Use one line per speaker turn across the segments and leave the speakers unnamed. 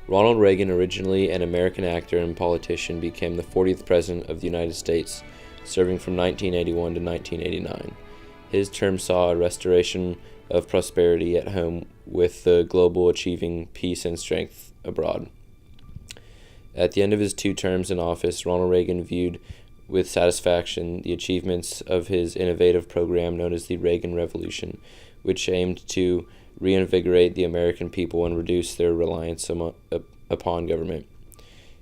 Ronald Reagan, originally an American actor and politician, became the 40th President of the United States, serving from 1981 to 1989. His term saw a restoration of prosperity at home, with the global achieving peace and strength abroad. At the end of his 2 terms in office, Ronald Reagan viewed with satisfaction the achievements of his innovative program known as the Reagan Revolution, which aimed to reinvigorate the American people and reduce their reliance upon government.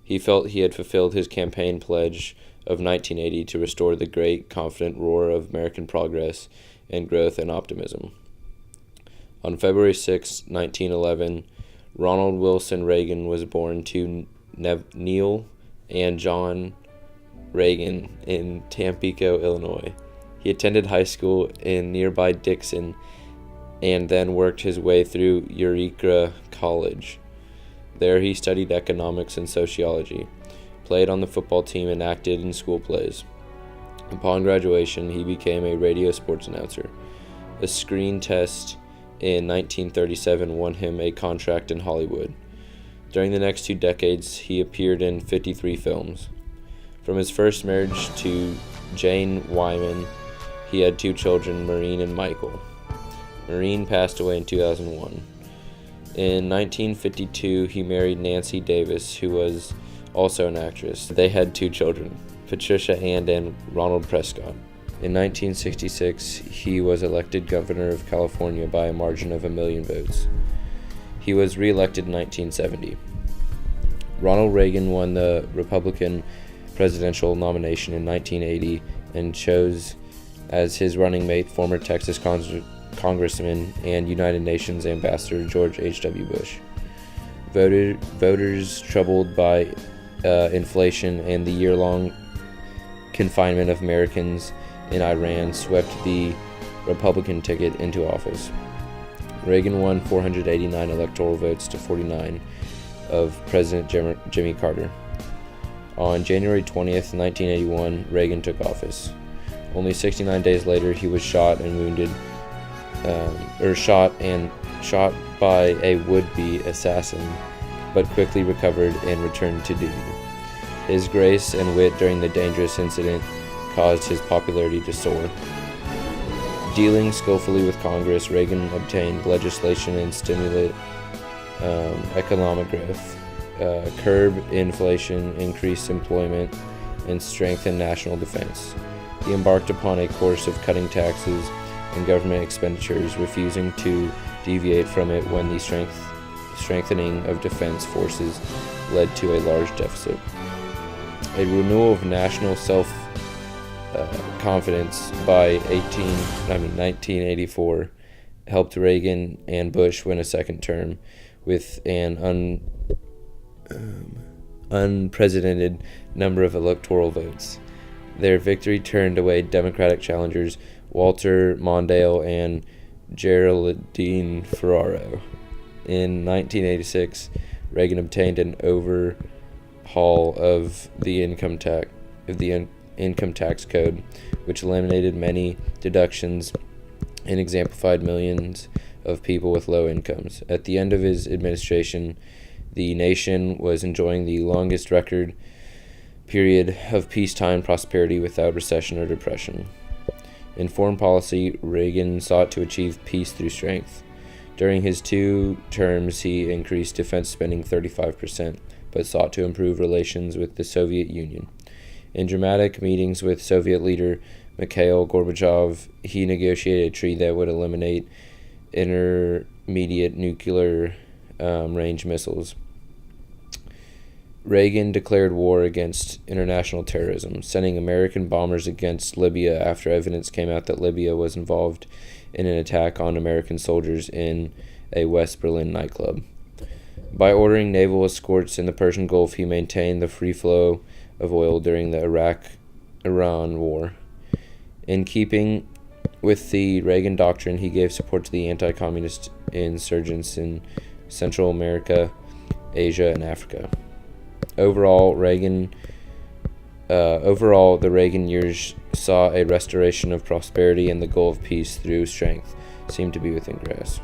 He felt he had fulfilled his campaign pledge of 1980 to restore the great, confident roar of American progress and growth and optimism. On February 6, 1911, Ronald Wilson Reagan was born to Neil and John Reagan in Tampico, Illinois. He attended high school in nearby Dixon and then worked his way through Eureka College. There he studied economics and sociology, played on the football team, and acted in school plays. Upon graduation, he became a radio sports announcer. A screen test in 1937 won him a contract in Hollywood. During the next 2 decades, he appeared in 53 films. From his first marriage to Jane Wyman, he had 2 children, Maureen and Michael. Maureen passed away in 2001. In 1952, he married Nancy Davis, who was also an actress. They had 2 children, Patricia Ann and Ronald Prescott. In 1966, he was elected governor of California by a margin of 1 million votes. He was re-elected in 1970. Ronald Reagan won the Republican presidential nomination in 1980 and chose as his running mate former Texas Congressman and United Nations Ambassador George H.W. Bush. Voters troubled by inflation and the year-long confinement of Americans in Iran swept the Republican ticket into office. Reagan won 489 electoral votes to 49 of President Jimmy Carter. On January 20th, 1981, Reagan took office. Only 69 days later, he was shot by a would-be assassin, but quickly recovered and returned to duty. His grace and wit during the dangerous incident caused his popularity to soar. Dealing skillfully with Congress, Reagan obtained legislation and stimulate economic growth, curb inflation, increase employment, and strengthen national defense. He embarked upon a course of cutting taxes and government expenditures, refusing to deviate from it when the strengthening of defense forces led to a large deficit. A renewal of national self-confidence by 1984 helped Reagan and Bush win a second term with an unprecedented number of electoral votes. Their victory turned away Democratic challengers Walter Mondale and Geraldine Ferraro. In 1986, Reagan obtained an overhaul of the income tax code, which eliminated many deductions and exemplified millions of people with low incomes. At the end of his administration, the nation was enjoying the longest record period of peacetime prosperity without recession or depression. In foreign policy, Reagan sought to achieve peace through strength. During his 2 terms, he increased defense spending 35%, but sought to improve relations with the Soviet Union. In dramatic meetings with Soviet leader Mikhail Gorbachev, he negotiated a treaty that would eliminate intermediate nuclear range missiles. Reagan declared war against international terrorism, sending American bombers against Libya after evidence came out that Libya was involved in an attack on American soldiers in a West Berlin nightclub. By ordering naval escorts in the Persian Gulf, he maintained the free flow of oil during the Iraq-Iran war. In keeping with the Reagan doctrine, he gave support to the anti-communist insurgents in Central America, Asia, and Africa. Overall, the Reagan years saw a restoration of prosperity, and the goal of peace through strength seemed to be within grasp.